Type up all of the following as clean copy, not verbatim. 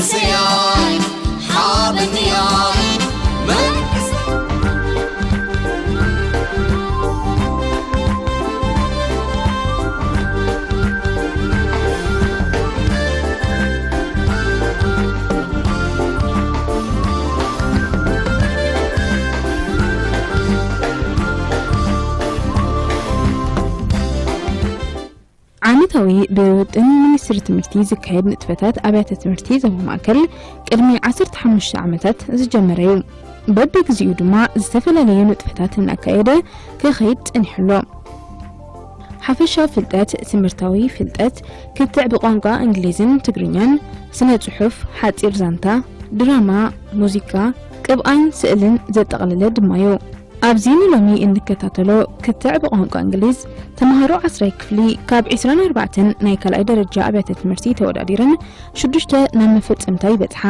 إسيان حاب النيار من ዓመታዊ በውጥን ሚኒስትሪ ትምህርቲ ዝካየድ ንጥፈታት ኣብያተ ትምህርቲ ዞባ ማእከል ቅድሚ 15 ዓመታት ዝጀመረ እዩ። በብግዚኡ ድማ ዝተፈላለዩ ንጥፈታት እናካየደ ክኸይድ ፀኒሕሎ። ሓፈሻዊ ፍልጠት፣ ትምህርታዊ ፍልጠት ክትዕ ብቋንቋ እንግሊዝን ትግርኛን፣ ስነ ጽሑፍ፣ ሓፂር ዛንታ፣ ድራማ፣ ሙዚቃ፣ ቅብኣን ስእልን ዘጠቕለለ ድማ እዩ። ኣብዚ ሎሚ እንከታተሎ ክትዕ ብቋንቋ እንግሊዝ ተማሃሮ 10 ክፍሊ ካብ 24 ናይ ካልኣይ ደረጃ ኣብያተ ትምህርቲ ተወዳዲረን 6 ናብ መፈፀምታ ይበጽሓ።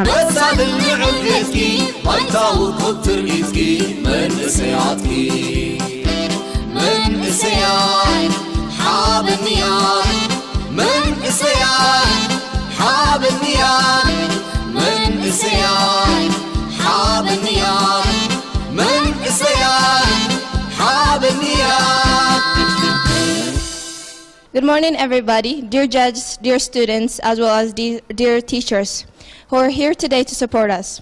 Good morning, everybody, dear judges, dear students, as well as dear teachers who are here today to support us.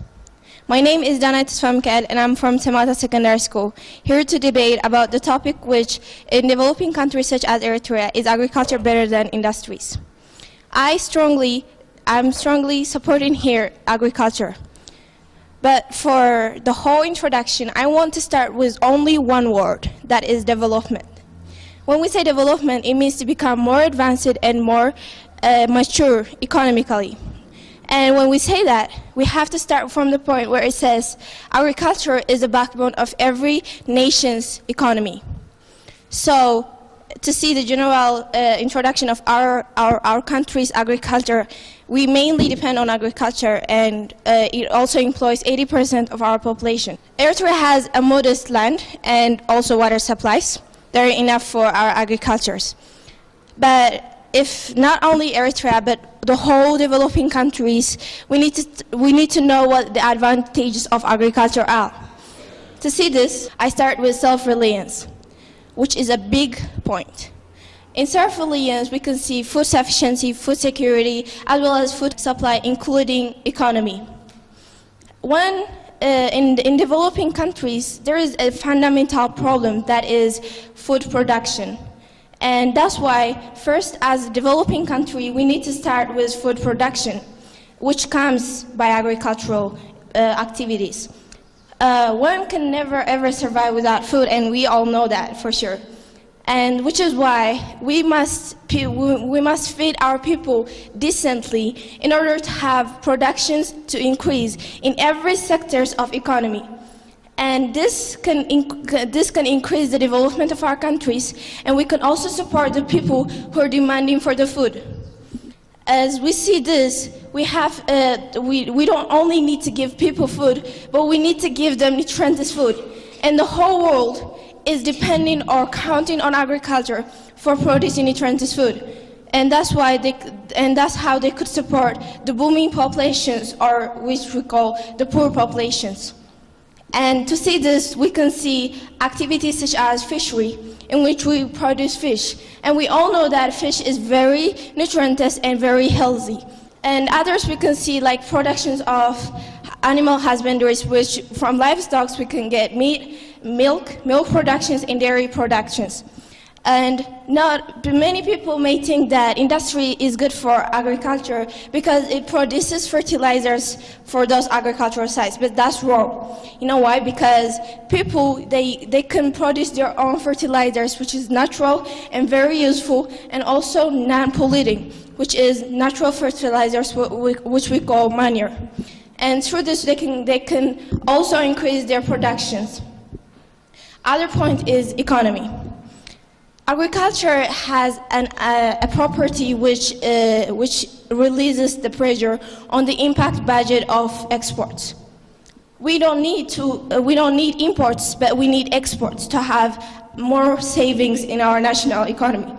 My name is Untitled Chapter, and I'm from Temata Secondary School, here to debate about the topic which, in developing countries such as Eritrea, is agriculture better than industries. I'm strongly supporting here agriculture. But for the whole introduction, I want to start with only one word, that is development. When we say development, it means to become more advanced and more mature economically. And when we say that, we have to start from the point where it says agriculture is the backbone of every nation's economy. So, to see the general introduction of our country's agriculture, we mainly depend on agriculture, and it also employs 80% of our population. Eritrea has a modest land and also water supplies. They're enough for our agricultures. But if not only Eritrea, but the whole developing countries, we need to know what the advantages of agriculture are. To see this, I start with self-reliance, which is a big point. In self-reliance, we can see food sufficiency, food security, as well as food supply, including economy. In developing countries, there is a fundamental problem that is food production. And that's why, first, as a developing country, we need to start with food production, which comes by agricultural activities. One can never ever survive without food, and we all know that for sure. And which is why we must feed our people decently in order to have productions to increase in every sectors of economy. And this can increase the development of our countries, and we can also support the people who are demanding for the food. As we see this, we don't only need to give people food, but we need to give them nutritious food. And the whole world is depending or counting on agriculture for producing nutritious food. And that's how they could support the booming populations, or which we call the poor populations. And to see this, we can see activities such as fishery, in which we produce fish. And we all know that fish is very nutritious and very healthy. And others we can see like productions of animal husbandries, which from livestock we can get meat, milk productions, and dairy productions. And not many people may think that industry is good for agriculture because it produces fertilizers for those agricultural sites, but that's wrong. You know why? Because people, they can produce their own fertilizers, which is natural and very useful, and also non-polluting, which is natural fertilizers, which we call manure. And through this, they can also increase their productions. Other point is economy. Agriculture has a property which releases the pressure on the impact budget of exports. We don't need imports, but we need exports to have more savings in our national economy.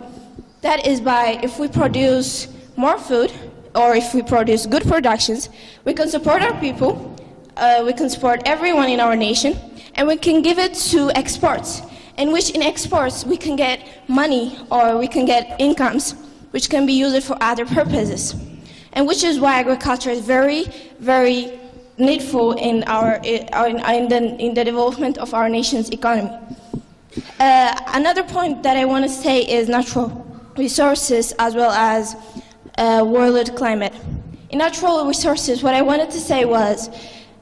That is by, if we produce more food, or if we produce good productions, we can support our people, we can support everyone in our nation, and we can give it to exports, in which in exports we can get money or we can get incomes which can be used for other purposes. And which is why agriculture is very, very needful in the development of our nation's economy. Another point that I want to say is natural resources as well as world climate. In natural resources, what I wanted to say was,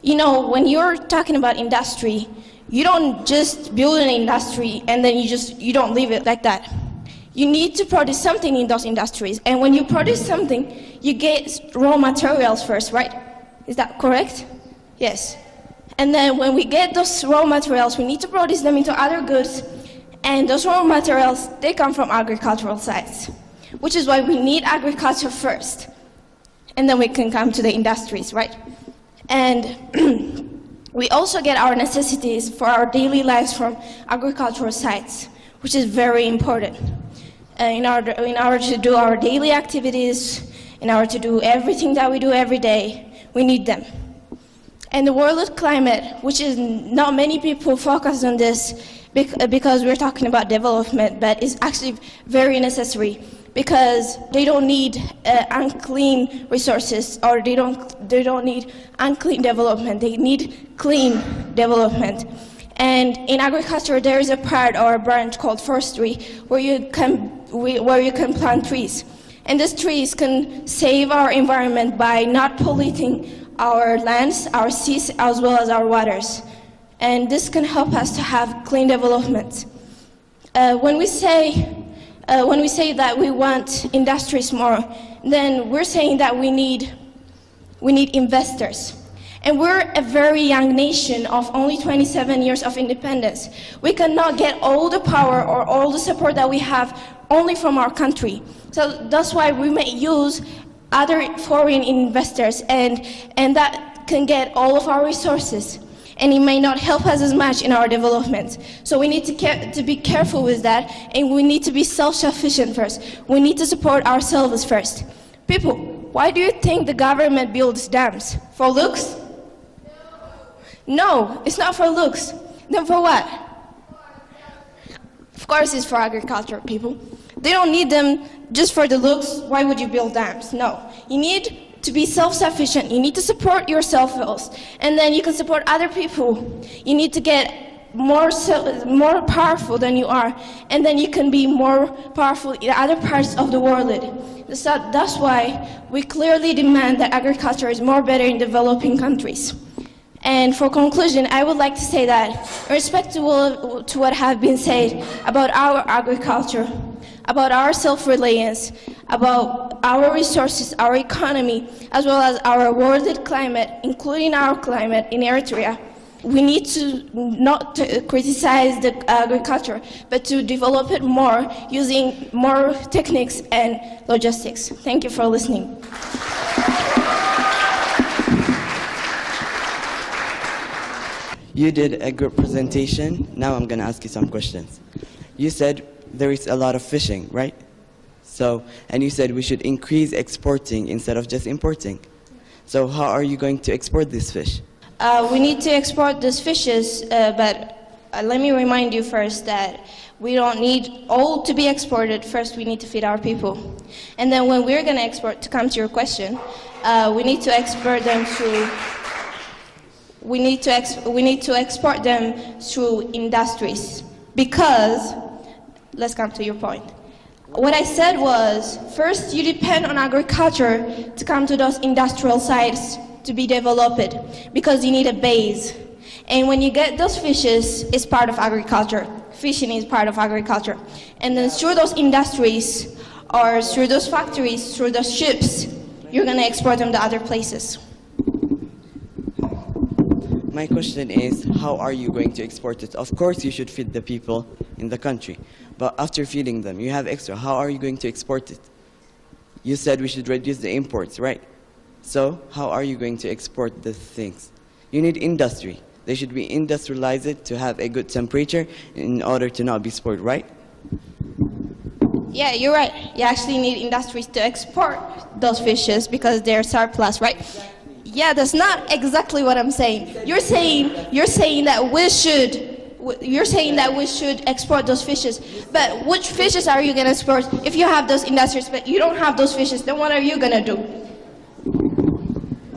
you know, when you're talking about industry, you don't just build an industry and then you don't leave it like that. You need to produce something in those industries, and when you produce something, you get raw materials first, right? Is that correct? Yes. And then when we get those raw materials, we need to produce them into other goods, and those raw materials, they come from agricultural sites, which is why we need agriculture first, and then we can come to the industries, right? And we also get our necessities for our daily lives from agricultural sites, which is very important. In order to do our daily activities, in order to do everything that we do every day, we need them. And the world climate, which is not many people focus on this because we're talking about development, but it's actually very necessary because they don't need unclean resources, or they don't need unclean development. They need clean development. And in agriculture, there is a part or a branch called forestry where you can plant trees. And these trees can save our environment by not polluting our lands, our seas, as well as our waters. And this can help us to have clean development. When we say that we want industries more, then we're saying that we need investors. And we're a very young nation of only 27 years of independence. We cannot get all the power or all the support that we have only from our country. So that's why we may use other foreign investors, and that can get all of our resources. And it may not help us as much in our development. So we need to be careful with that, and we need to be self-sufficient first. We need to support ourselves first. People, why do you think the government builds dams? For looks? No, it's not for looks. Then for what? Of course it's for agriculture, people. They don't need them just for the looks. Why would you build dams? No. You need to be self-sufficient. You need to support yourself first, and then you can support other people. You need to get more powerful than you are, and then you can be more powerful in other parts of the world. That's why we clearly demand that agriculture is more better in developing countries. And for conclusion, I would like to say that, in respect to what have been said about our agriculture, about our self-reliance, about our resources, our economy, as well as our world climate, including our climate in Eritrea, we need to not to criticize the agriculture, but to develop it more using more techniques and logistics. Thank you for listening. You did a good presentation. Now I'm going to ask you some questions. You said there is a lot of fishing, right? And you said we should increase exporting instead of just importing. So how are you going to export this fish? We need to export these fishes, but let me remind you first that we don't need all to be exported. First, we need to feed our people. And then when we're going to export, to come to your question, we need to export them through export them through industries, because, let's come to your point. What I said was, first you depend on agriculture to come to those industrial sites to be developed, because you need a base. And when you get those fishes, it's part of agriculture. Fishing is part of agriculture. And then through those industries, or through those factories, through those ships, you're going to export them to other places. My question is, how are you going to export it? Of course, you should feed the people in the country. But after feeding them, you have extra. How are you going to export it? You said we should reduce the imports, right? So how are you going to export the things? You need industry. They should be industrialized to have a good temperature in order to not be spoiled, right? Yeah, you're right. You actually need industries to export those fishes because they're surplus, right? Yeah, that's not exactly what I'm saying. You're saying that we should export those fishes. But which fishes are you gonna export if you have those industries but you don't have those fishes? Then what are you gonna do?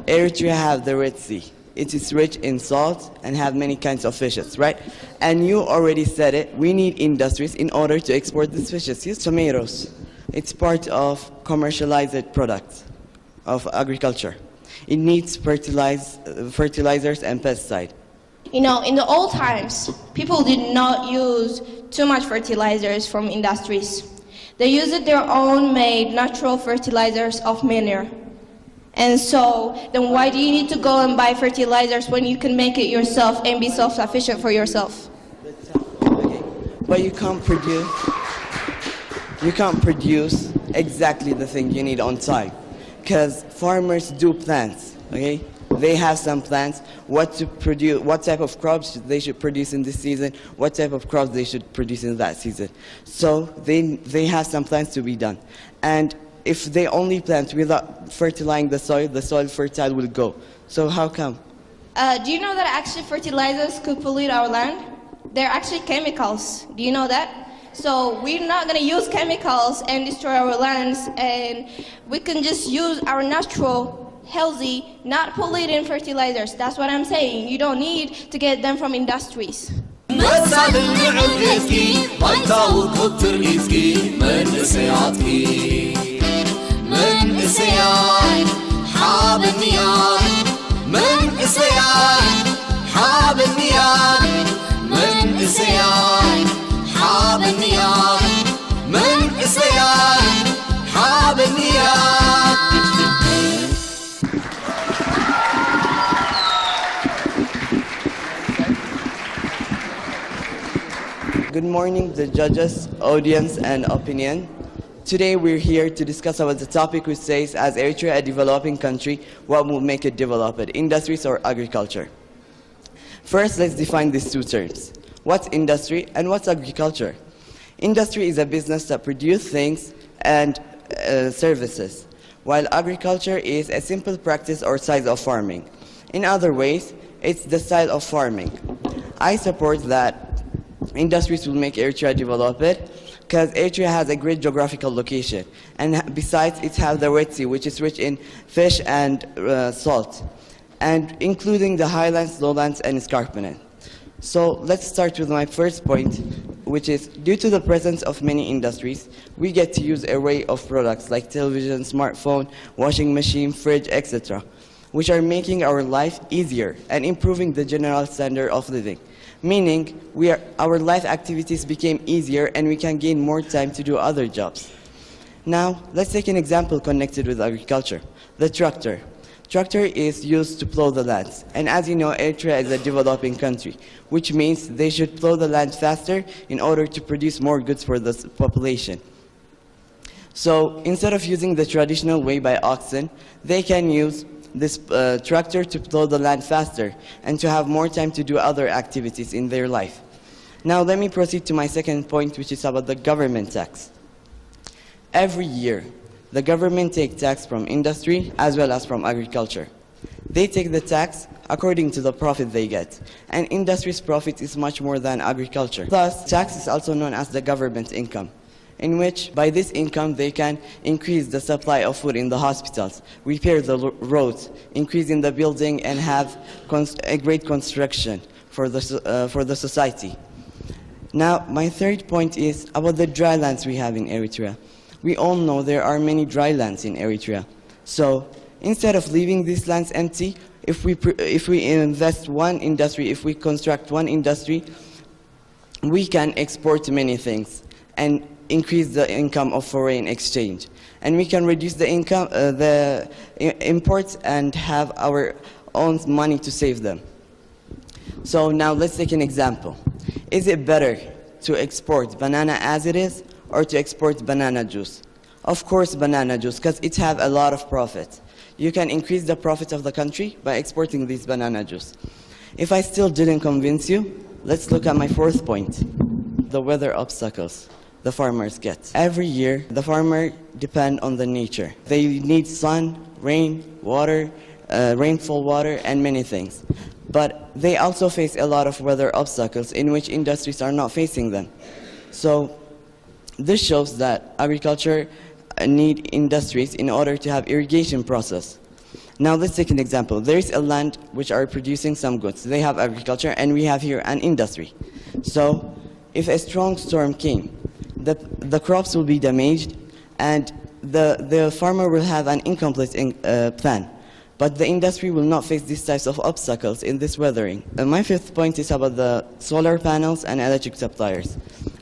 Eritrea have the Red Sea. It is rich in salt and have many kinds of fishes, right? And you already said it, we need industries in order to export these fishes. Use tomatoes. It's part of commercialized products of agriculture. It needs fertilizers and pesticides. You know, in the old times, people did not use too much fertilizers from industries. They used their own made natural fertilizers of manure. And so, then why do you need to go and buy fertilizers when you can make it yourself and be self-sufficient for yourself? Okay. But you can't produce exactly the thing you need on time. Because farmers do plans, okay? They have some plans, what to produce, what type of crops they should produce in this season, what type of crops they should produce in that season. So they have some plans to be done. And if they only plant without fertilizing the soil fertile will go. So how come? Do you know that actually fertilizers could pollute our land? They're actually chemicals. Do you know that? So we're not going to use chemicals and destroy our lands, and we can just use our natural, healthy, not polluting fertilizers. That's what I'm saying. You don't need to get them from industries. مسال النعم إزكي بايتاو كتر إزكي من إسياتكي من إسيات حاب النيار من إسيات حاب النيار من إسيات حاب النيار من إسيات حاب النيار. Good morning, the judges, audience, and opinion. Today we're here to discuss about the topic which says, as Eritrea a developing country, what will make it developed, industries or agriculture? First, let's define these two terms. What's industry and what's agriculture? Industry is a business that produces things and services, while agriculture is a simple practice or size of farming. In other ways, it's the style of farming. I support that industries will make Eritrea developed because Eritrea has a great geographical location, and besides it has the Red Sea, which is rich in fish and salt, and including the highlands, lowlands, and escarpment. So let's start with my first point, which is due to the presence of many industries, we get to use an array of products like television, smartphone, washing machine, fridge, etc., which are making our life easier and improving the general standard of living. Meaning, our life activities became easier and we can gain more time to do other jobs. Now, let's take an example connected with agriculture. The tractor. Tractor is used to plow the lands. And as you know, Eritrea is a developing country, which means they should plow the land faster in order to produce more goods for the population. So instead of using the traditional way by oxen, they can use this tractor to plow the land faster and to have more time to do other activities in their life. Now let me proceed to my second point, which is about the government tax. Every year, the government takes tax from industry as well as from agriculture. They take the tax according to the profit they get, and industry's profit is much more than agriculture. Thus, tax is also known as the government income, in which by this income they can increase the supply of food in the hospitals, repair the roads, increase in the building, and have a great construction for the society. Now, my third point is about the dry lands we have in Eritrea. We all know there are many dry lands in Eritrea. So, instead of leaving these lands empty, if we invest one industry, if we construct one industry, we can export many things and increase the income of foreign exchange. And we can reduce the income, the imports, and have our own money to save them. So now let's take an example. Is it better to export banana as it is or to export banana juice? Of course banana juice, because it has a lot of profit. You can increase the profit of the country by exporting this banana juice. If I still didn't convince you, let's look at my fourth point, the weather obstacles. the farmers get. Every year, the farmer depend on the nature. They need sun, rain, water, rainfall water, and many things. But they also face a lot of weather obstacles in which industries are not facing them. So this shows that agriculture need industries in order to have irrigation process. Now let's take an example. There is a land which are producing some goods. They have agriculture, and we have here an industry. So if a strong storm came, the crops will be damaged, and the farmer will have an incomplete plan. But the industry will not face these types of obstacles in this weathering. My fifth point is about the solar panels and electric suppliers.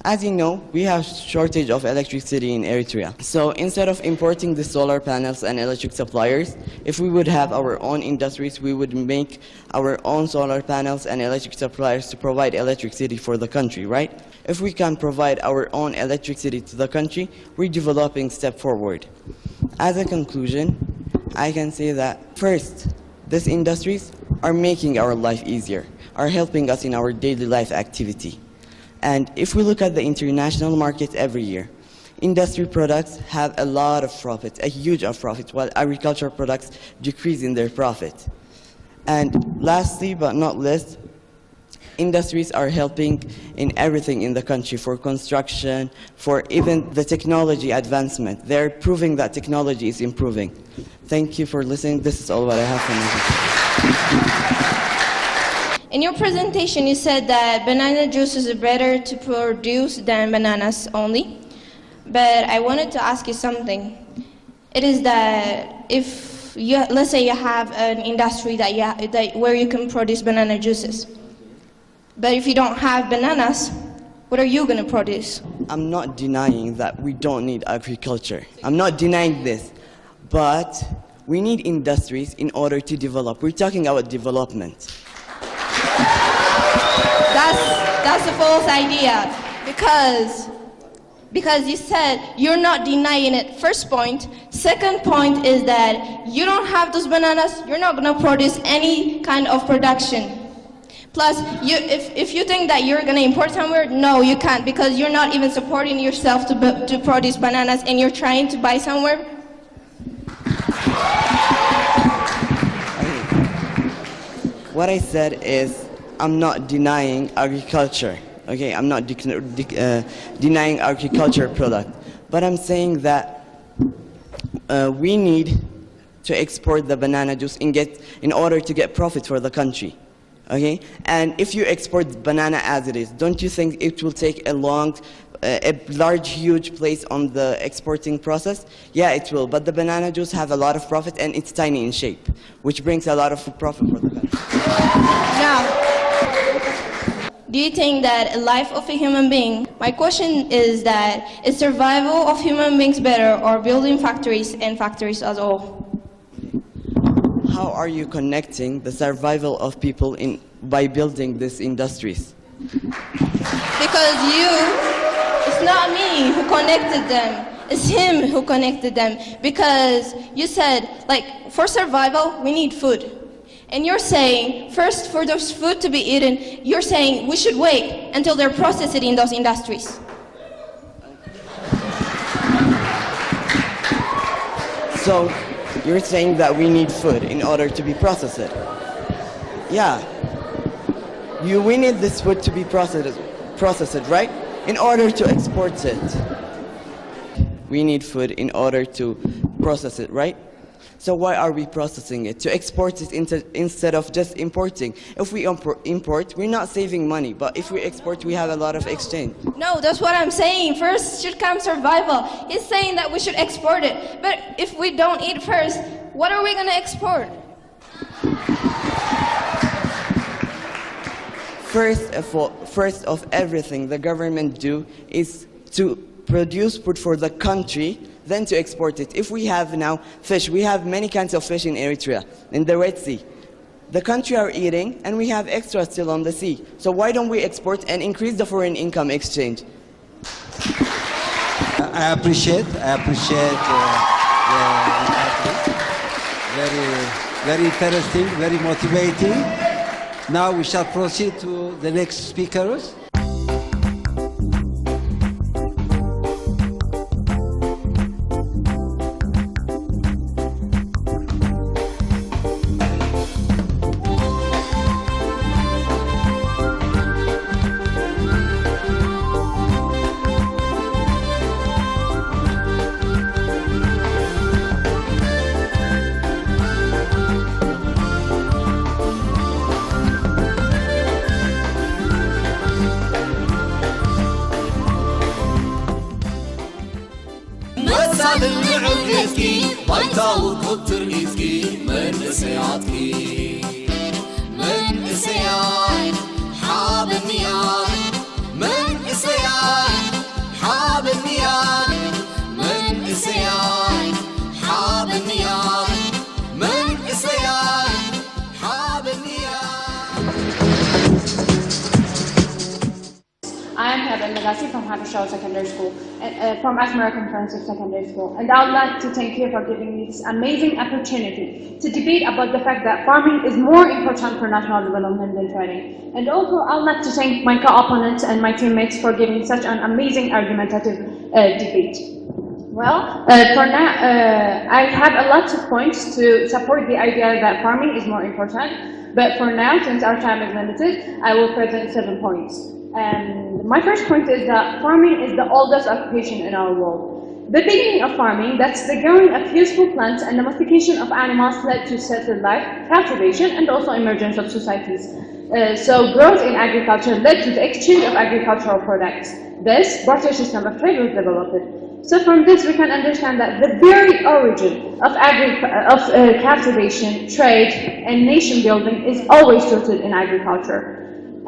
As you know, we have shortage of electricity in Eritrea. So instead of importing the solar panels and electric suppliers, if we would have our own industries, we would make our own solar panels and electric suppliers to provide electricity for the country, right? If we can provide our own electricity to the country, we're developing step forward. As a conclusion, I can say that first, these industries are making our life easier, are helping us in our daily life activity. And if we look at the international market every year, industry products have a lot of profit, a huge of profit, while agricultural products decrease in their profit. And lastly but not least, industries are helping in everything in the country, for construction, for even the technology advancement. They're proving that technology is improving. Thank you for listening. This is all what I have for you. In your presentation, you said that banana juice is better to produce than bananas only. But I wanted to ask you something. It is that if you, let's say you have an industry where you can produce banana juices. But if you don't have bananas, what are you going to produce? I'm not denying that we don't need agriculture. I'm not denying this. But we need industries in order to develop. We're talking about development. That's a false idea, because you said you're not denying it. First point. Second point is that you don't have those bananas, you're not going to produce any kind of production. Plus, if you think that you're going to import somewhere, no, you can't, because you're not even supporting yourself to produce bananas, and you're trying to buy somewhere. What I said is, I'm not denying agriculture, okay? I'm not denying agriculture product, but I'm saying that we need to export the banana juice in order to get profit for the country, okay? And if you export banana as it is, don't you think it will take a large, huge place on the exporting process? Yeah, it will, but the banana juice have a lot of profit, and it's tiny in shape, which brings a lot of profit for the country. Now, do you think that a life of a human being, my question is that, is survival of human beings better, or building factories and factories as all? How are you connecting the survival of people by building these industries? Because it's not me who connected them, it's him who connected them. Because you said, like, for survival, we need food. And you're saying, first, for those food to be eaten, you're saying we should wait until they're processed in those industries. So, you're saying that we need food in order to be processed. Yeah. We need this food to be processed, right? In order to export it. We need food in order to process it, right? So why are we processing it? To export it instead of just importing. If we import, we're not saving money. But if we export, we have a lot of exchange. No, that's what I'm saying. First should come survival. He's saying that we should export it. But if we don't eat first, what are we going to export? First of everything the government do is to produce food for the country, then to export it. If we have now fish, we have many kinds of fish in Eritrea, in the Red Sea. The country are eating, and we have extra still on the sea. So why don't we export and increase the foreign income exchange? I appreciate very interesting, very motivating. Now we shall proceed to the next speakers. ልዑል ሒዝኪ ባይታዊ ቁጥር ሒዝኪ መንእሰያትኪ መንእሰያይ ሓበንያን መንእሰያይ ሓበንያን መንእሰያይ ሓበንያን መንእሰያይ ሓበንያን I am Heaven Legacy from Habershaw Secondary School, from Asmara Comprehensive Secondary School, and I would like to thank you for giving me this amazing opportunity to debate about the fact that farming is more important for national development than trading. And also, I would like to thank my co-opponents and my teammates for giving such an amazing argumentative debate. Well, for now, I have a lot of points to support the idea that farming is more important, but for now, since our time is limited, I will present 7 points. And my first point is that farming is the oldest occupation in our world. The beginning of farming, that's the growing of useful plants and domestication of animals led to settled life, cultivation, and also emergence of societies. So growth in agriculture led to the exchange of agricultural products. This barter system of trade was developed. So from this we can understand that the very origin of cultivation, trade, and nation building is always rooted in agriculture.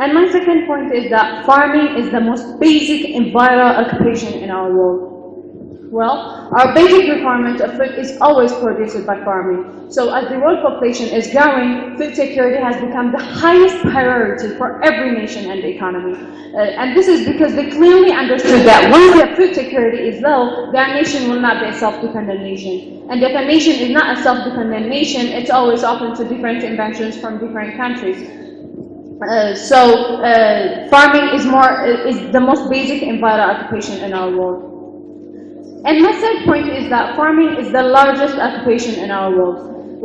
And my second point is that farming is the most basic and vital occupation in our world. Well, our basic requirement of food is always produced by farming. So as the world population is growing, food security has become the highest priority for every nation and economy. And this is because they clearly understood that once their food security is low, their nation will not be a self-dependent nation. And if a nation is not a self-dependent nation, it's always open to different inventions from different countries. Farming is the most basic and vital occupation in our world. And my third point is that farming is the largest occupation in our world.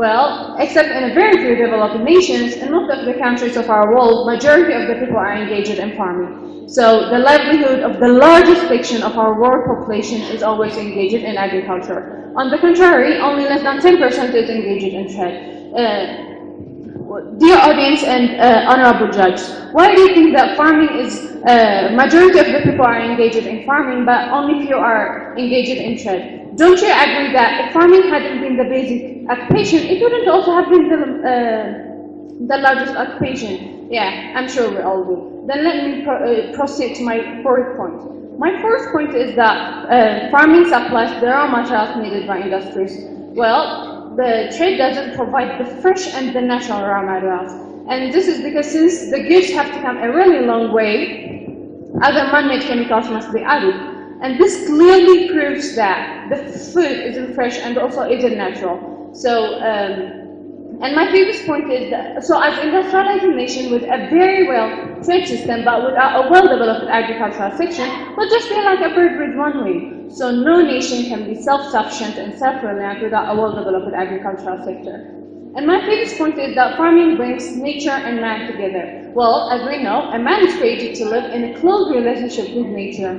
Well, except in a very few developed nations, in most of the countries of our world, majority of the people are engaged in farming. So the livelihood of the largest section of our world population is always engaged in agriculture. On the contrary, only less than 10% is engaged in trade. Dear audience and honorable judge, why do you think that farming is, majority of the people are engaged in farming, but only few are engaged in trade? Don't you agree that if farming hadn't been the basic occupation, it wouldn't also have been the largest occupation? Yeah, I'm sure we all do. Then let me proceed to my fourth point. My fourth point is that farming supplies the raw materials needed by industries. Well, the trade doesn't provide the fresh and the natural raw materials. And this is because since the goods have to come a really long way, other man-made chemicals must be added. And this clearly proves that the food isn't fresh and also isn't natural. So, and my previous point is that, so as industrialized nation with a very well trade system, but without a well-developed agricultural section, will just be like a bird with one wing. So no nation can be self-sufficient and self-reliant without a well-developed agricultural sector. And my previous point is that farming brings nature and man together. Well, as we know, a man is created to live in a close relationship with nature,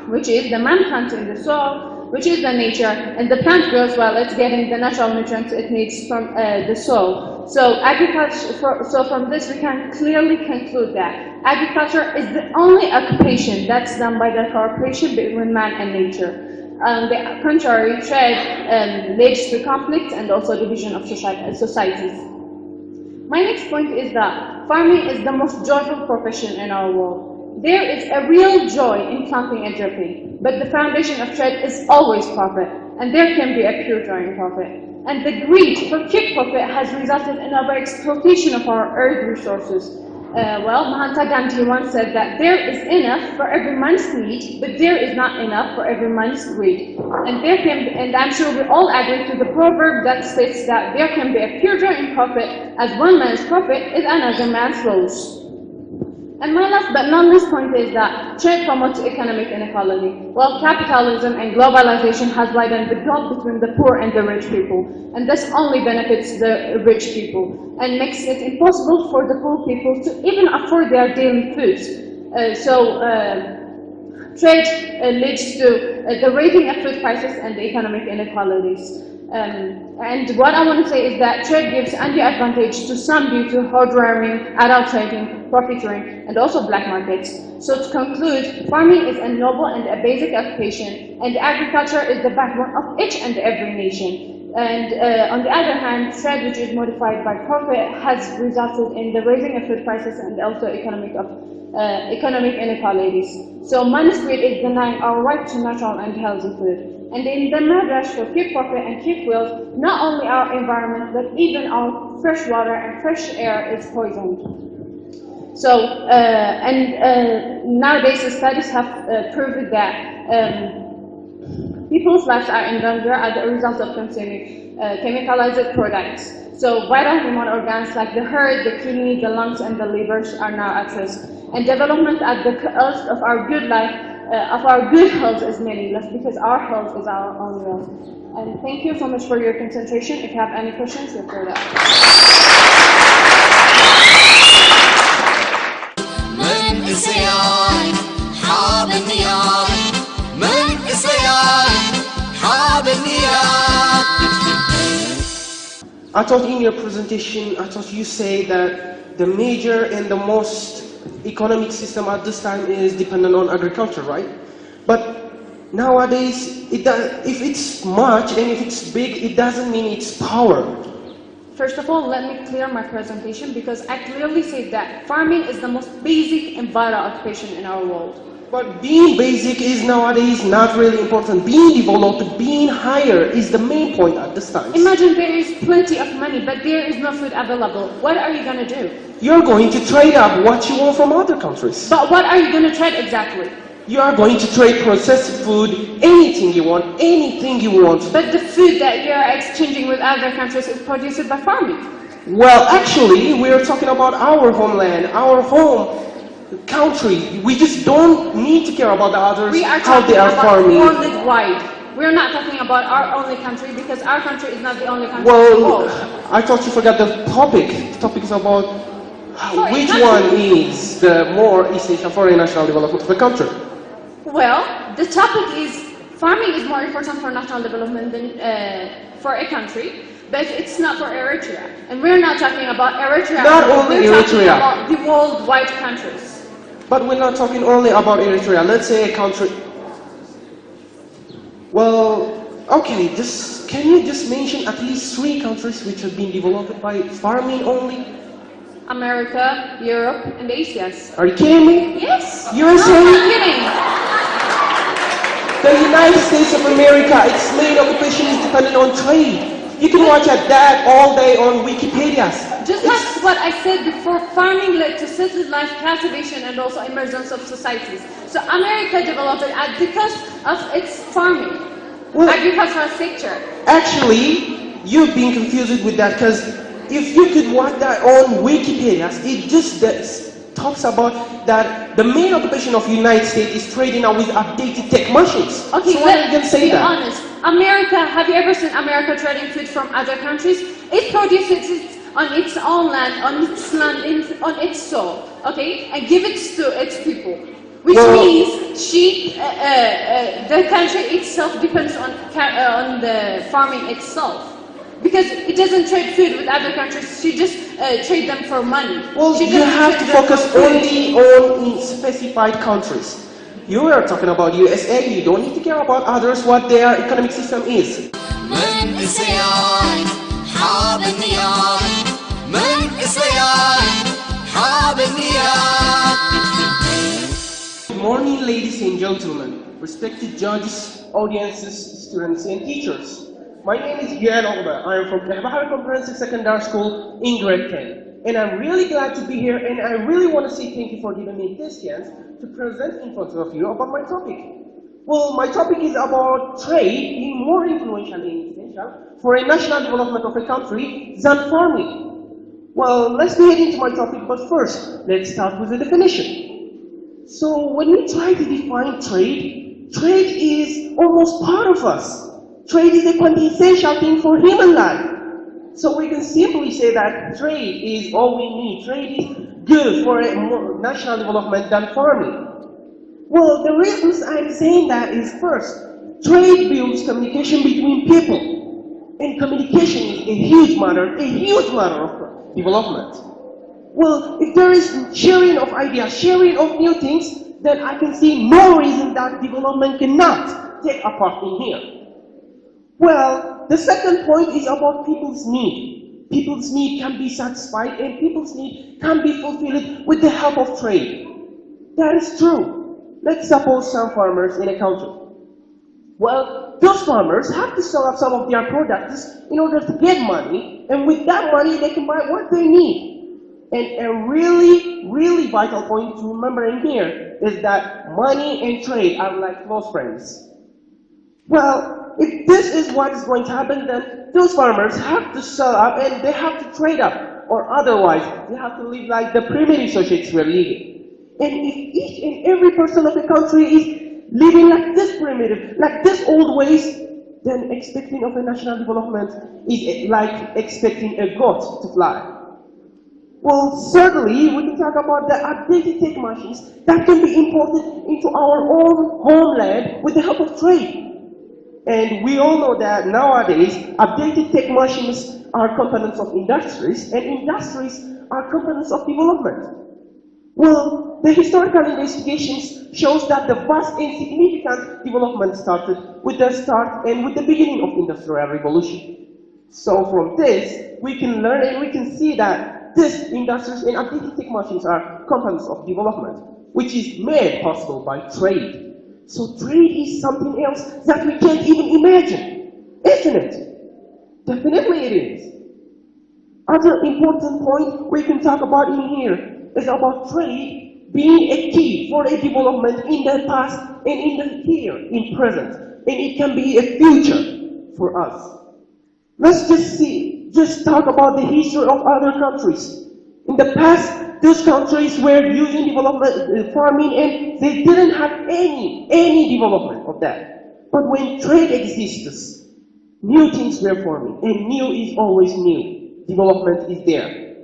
which is the man plants in the soil, which is the nature, and the plant grows while it's getting the natural nutrients it needs from the soil. So from this we can clearly conclude that agriculture is the only occupation that's done by the cooperation between man and nature. On the contrary, trade leads to conflict and also division of societies. My next point is that farming is the most joyful profession in our world. There is a real joy in planting and dripping, but the foundation of trade is always profit, and there can be a pure joy in profit. And the greed for quick profit has resulted in over-exploitation of our earth resources. Mahatma Gandhi once said that there is enough for every man's need, but there is not enough for every man's greed. And I'm sure we all agree to the proverb that states that there can be a pure joy in profit, as one man's profit is another man's loss. And my last but not least point is that trade promotes economic inequality. Well, capitalism and globalization has widened the gap between the poor and the rich people, and this only benefits the rich people and makes it impossible for the poor people to even afford their daily foods. Trade leads to the raising of food prices and the economic inequalities. And what I want to say is that trade gives undue advantage to some due to hard-wiring, adult trading, profiteering, and also black markets. So to conclude, farming is a noble and a basic occupation, and agriculture is the backbone of each and every nation. And on the other hand, trade, which is modified by profit, has resulted in the raising of food prices and also economic inequalities. So money greed is denying our right to natural and healthy food. And in the mad rush for quick profit and quick wealth, not only our environment, but even our fresh water and fresh air is poisoned. So, nowadays studies have proved that people's lives are in danger as a result of consuming chemicalized products. So vital human organs like the heart, the kidney, the lungs, and the livers are now at risk. And development at the cost of our good life, of our good health is meaningless because our health is our own wealth. And thank you so much for your concentration. If you have any questions, you'll throw that. من إسيان حاب النيار من إسيان حاب النيار. I thought in your presentation, I thought you say that the major and the most economic system at this time is dependent on agriculture, right? But nowadays, if it's much and if it's big, it doesn't mean it's power. First of all, let me clear my presentation because I clearly said that farming is the most basic and vital occupation in our world. But being basic is nowadays not really important. Being developed, being higher is the main point at this time. Imagine there is plenty of money, but there is no food available. What are you going to do? You're going to trade up what you want from other countries. But what are you going to trade exactly? You are going to trade processed food, anything you want, anything you want. But the food that you are exchanging with other countries is produced by farming. Well, actually, we're talking about our homeland, our home country. We just don't need to care about the others, We are how they talking are about farming. worldwide. We're not talking about our only country because our country is not the only country in the world. Well, I thought you forgot the topic. The topic is about which one is the more essential for the national development of the country. Well, the topic is farming is more important for national development than for a country, but it's not for Eritrea. And we're not talking about Eritrea. Not only we're talking Eritrea. about the worldwide countries. But we're not talking only about Eritrea. Let's say a country. Well, okay, can you just mention at least 3 countries which have been developed by farming only? America, Europe, and Asia. Are you kidding me? Yes. USA? No, I'm not kidding. The United States of America, its main occupation is dependent on trade. You can watch at that all day on Wikipedia. Just like what I said before, farming led to settled life, cultivation, and also emergence of societies. So America developed because of its farming, agricultural sector. Actually, you've been confused with that because if you could watch that on Wikipedia, it just talks about that the main occupation of United States is trading now with updated tech machines. Okay, so why you can say be that? honest. America, have you ever seen America trading food from other countries? It produces it on its own land, on its soil, okay, and give it to its people. Which means the country itself depends on the farming itself. Because it doesn't trade food with other countries, she just trade them for money. Well, you have to focus only on specified countries. You are talking about USA, you don't need to care about others, what their economic system is. من إسيان حاب النيار من إسيان حاب النيار. Good morning, ladies and gentlemen, respected judges, audiences, students, and teachers. My name is Gian Ogba. I am from Bahar Comprehensive Secondary School in grade 10. And I'm really glad to be here, and I really want to say thank you for giving me this chance to present in front of you about my topic. Well, my topic is about trade being more influential and essential for a national development of a country than farming. Well, let's get into my topic, but first, let's start with the definition. So, when we try to define trade, trade is almost part of us. Trade is a quintessential thing for human life. So we can simply say that trade is all we need. Trade is good for a more national development than farming. Well, the reasons I'm saying that is first, trade builds communication between people. And communication is a huge matter of development. Well, if there is sharing of ideas, sharing of new things, then I can see no reason that development cannot take a part in here. Well, the second point is about people's need. People's need can be satisfied and people's need can be fulfilled with the help of trade. That is true. Let's suppose some farmers in a country. Well, those farmers have to sell off some of their products in order to get money, and with that money they can buy what they need. And a really vital point to remember in here is that money and trade are like close friends. Well, if this is what is going to happen, then those farmers have to sell up and they have to trade up, or otherwise they have to live like the primitive societies were living. And if each and every person of the country is living like this primitive, like this old ways, then expecting of a national development is like expecting a goat to fly. Well, certainly, we can talk about the updated tech machines that can be imported into our own homeland with the help of trade. And we all know that nowadays, updated tech machines are components of industries, and industries are components of development. Well, the historical investigations shows that the vast and significant development started with the start and with the beginning of Industrial Revolution. So from this, we can learn and we can see that these industries and updated tech machines are components of development, which is made possible by trade. So trade is something else that we can't even imagine, isn't it? Definitely it is. Other important point we can talk about in here is about trade being a key for a development in the past and in the here, in present. And it can be a future for us. Let's just talk about the history of other countries. In the past, those countries were using development farming and they didn't have any development of that. But when trade exists, new things were forming, and new is always new. Development is there.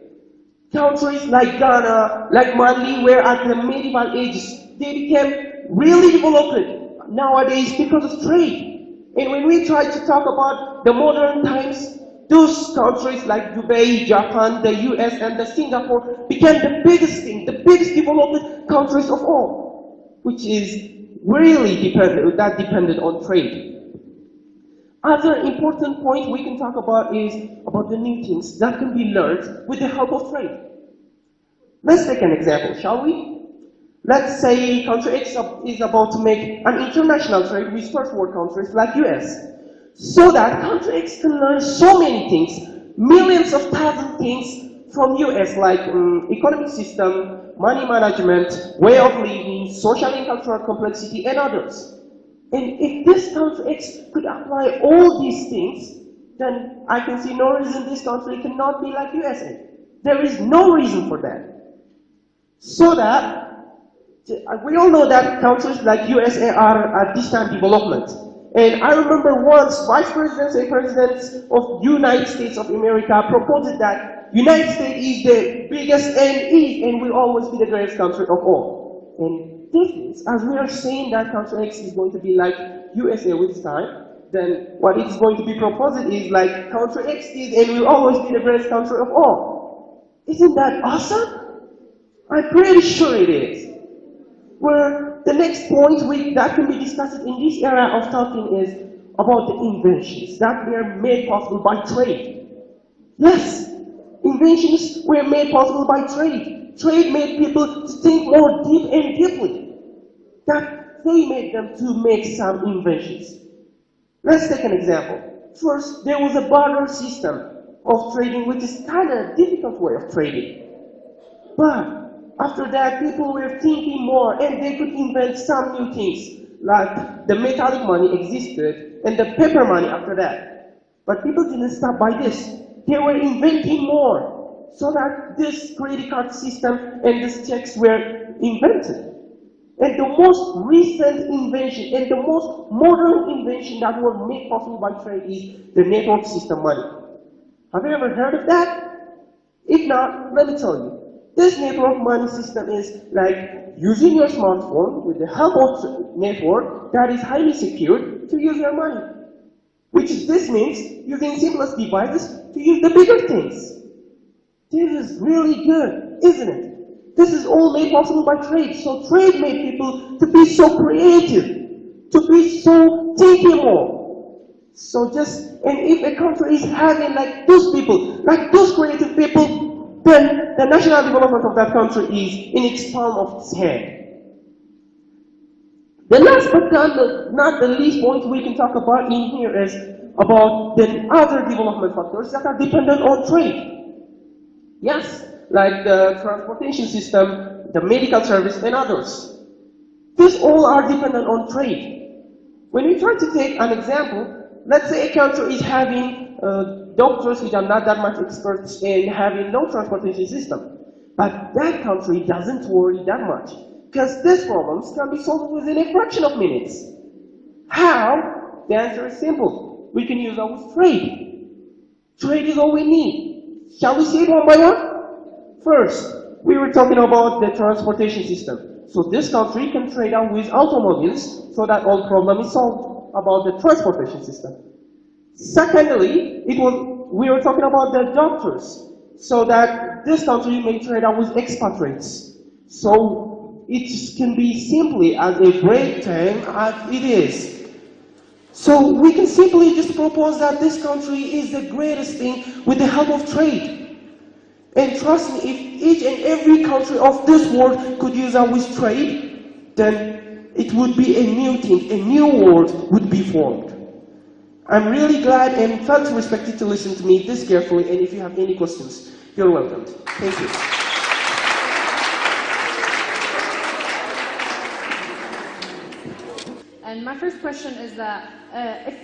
Countries like Ghana, like Mali, were at the medieval ages, they became really developed nowadays because of trade. And when we try to talk about the modern times, those countries like Dubai, Japan, the US, and the Singapore became the biggest biggest developed countries of all, which is really dependent on trade. Other important point we can talk about is about the new things that can be learned with the help of trade. Let's take an example, shall we? Let's say country X is about to make an international trade with first world countries like US, so that country X can learn so many things, millions of thousand things from US, like economic system, money management, way of living, social and cultural complexity, and others. And if this country X could apply all these things, then I can see no reason this country cannot be like USA. There is no reason for that. So that we all know that countries like USA are at this time development. And I remember once vice presidents and presidents of United States of America proposed that United States is the biggest and will always be the greatest country of all. And this is, as we are saying that country X is going to be like USA with time, then what it is going to be proposed is like country X is and will always be the greatest country of all. Isn't that awesome? I'm pretty sure it is. Where the next point that can be discussed in this area of talking is about the inventions that were made possible by trade. Yes, inventions were made possible by trade. Trade made people to think more deep and deeply. That they made them to make some inventions. Let's take an example. First, there was a barter system of trading, which is kind of a difficult way of trading. But after that, people were thinking more and they could invent some new things, like the metallic money existed and the paper money after that. But people didn't stop by this. They were inventing more so that this credit card system and these checks were invented. And the most recent invention and the most modern invention that was made possible by trade is the network system money. Have you ever heard of that? If not, let me tell you. This network money system is like using your smartphone with the help of network that is highly secured to use your money. This means using simplest devices to use the bigger things. This is really good, isn't it? This is all made possible by trade. So trade made people to be so creative, to be so thinkable. And if a country is having like those people, like those creative people, then the national development of that country is in its palm of its hand. The last but not the least point we can talk about in here is about the other development factors that are dependent on trade. Yes, like the transportation system, the medical service, and others. These all are dependent on trade. When we try to take an example, let's say a country is having doctors which are not that much experts in having no transportation system. But that country doesn't worry that much, because these problems can be solved within a fraction of minutes. How? The answer is simple. We can use our trade. Trade is all we need. Shall we see it one by one? First, we were talking about the transportation system. So this country can trade out with automobiles so that all problem is solved about the transportation system. Secondly, we were talking about the doctors, so that this country may trade out with expatriates. So it can be simply as a great thing as it is. So we can simply just propose that this country is the greatest thing with the help of trade. And trust me, if each and every country of this world could use our with trade, then it would be a new thing, a new world would be formed. I'm really glad and felt respected to listen to me this carefully, and if you have any questions, you're welcome. Thank you. And my first question is that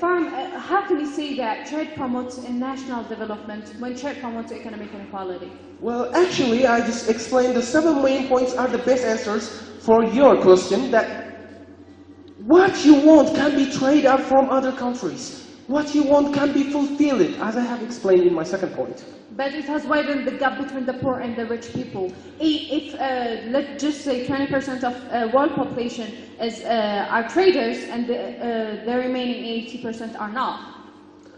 how can you say that trade promotes national development when trade promotes economic inequality? Well, actually, I just explained the 7 main points are the best answers for your question, that what you want can be traded out from other countries. What you want can be fulfilled, as I have explained in my second point. But it has widened the gap between the poor and the rich people. If let's just say 20% of world population are traders and the remaining 80% are not,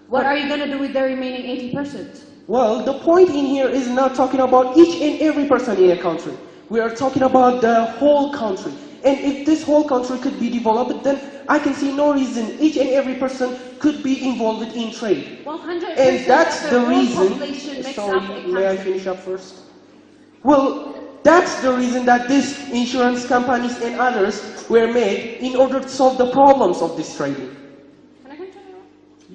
what are you going to do with the remaining 80%? Well, the point in here is not talking about each and every person in a country. We are talking about the whole country. And if this whole country could be developed, then I can see no reason each and every person could be involved in trade. 100% and that's of the world reason. population makes Sorry, up a country. may I finish up first? Well, that's the reason that these insurance companies and others were made in order to solve the problems of this trading. Can I continue?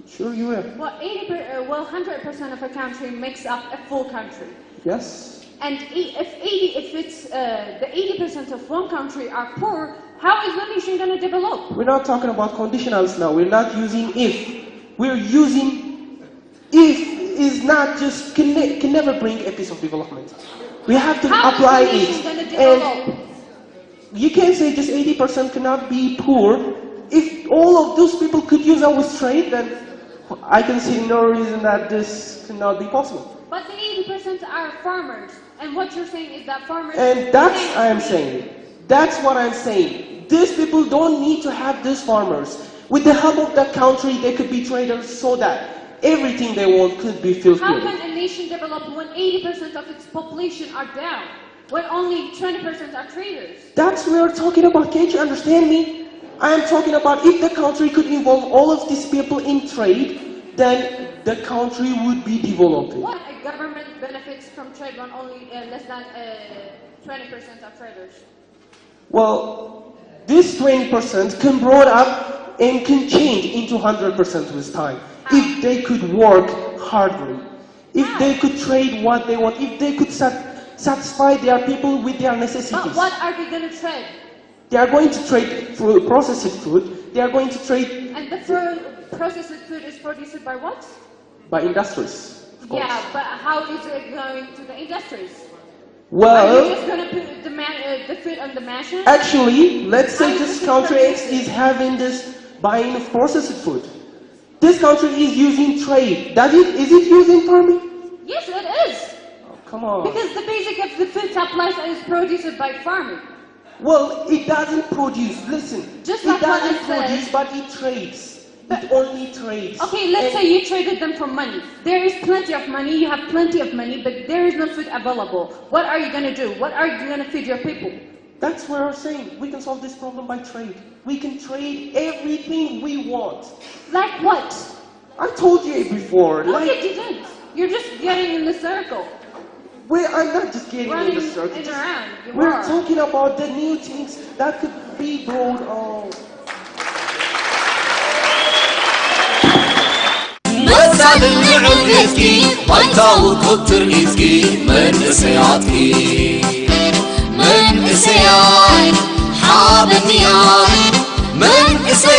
Sure, you will. Well, 100% of a country makes up a full country. Yes. And if it's the 80% of one country are poor, how is the nation going to develop? We're not talking about conditionals now. We're not using if. We're using if is not just can never bring a piece of development. We have to apply it. And you can't say just 80% cannot be poor. If all of those people could use our trade, then I can see no reason that this cannot be possible. But the 80% are farmers, and what you're saying is that farmers... And that's what I'm saying. That's what I'm saying. These people don't need to have these farmers. With the help of that country, they could be traders so that everything they want could be fulfilled. How can a nation develop when 80% of its population are down, when only 20% are traders? That's what we're talking about. Can't you understand me? I am talking about if the country could involve all of these people in trade, then the country would be developing. What a government benefits from trade when only less than 20% are traders? Well, this 20% can brought up and can change into 100% with time. If they could work hardly, if they could trade what they want, if they could satisfy their people with their necessities. But what are they going to trade? They are going to trade through processed food. They are going to trade... And the processed food is produced by what? By industries, of course. Yeah, but how is it going to the industries? Well... Are you just going to put the food on the machine? Actually, let's say this country X is having this buying of processed food. This country is using trade. Is it using farming? Yes, it is. Oh, come on. Because the basic of the food supply is produced by farming. Well, it doesn't produce. Listen, Just it like what doesn't I said. produce, but it trades. It only trades. Okay, let's say you traded them for money. There is plenty of money, you have plenty of money, but there is no food available. What are you going to do? What are you going to feed your people? That's what I'm saying. We can solve this problem by trade. We can trade everything we want. Like what? I told you before. No, Like, you didn't. You're just getting in the circle. I'm not just getting Running in the circle. in around. You We're are. talking about the new things that could be brought on. مسال العوديسكي بايتاو كوتر إيسكي من إسياتكي من إسيات حاب النيات من إسيات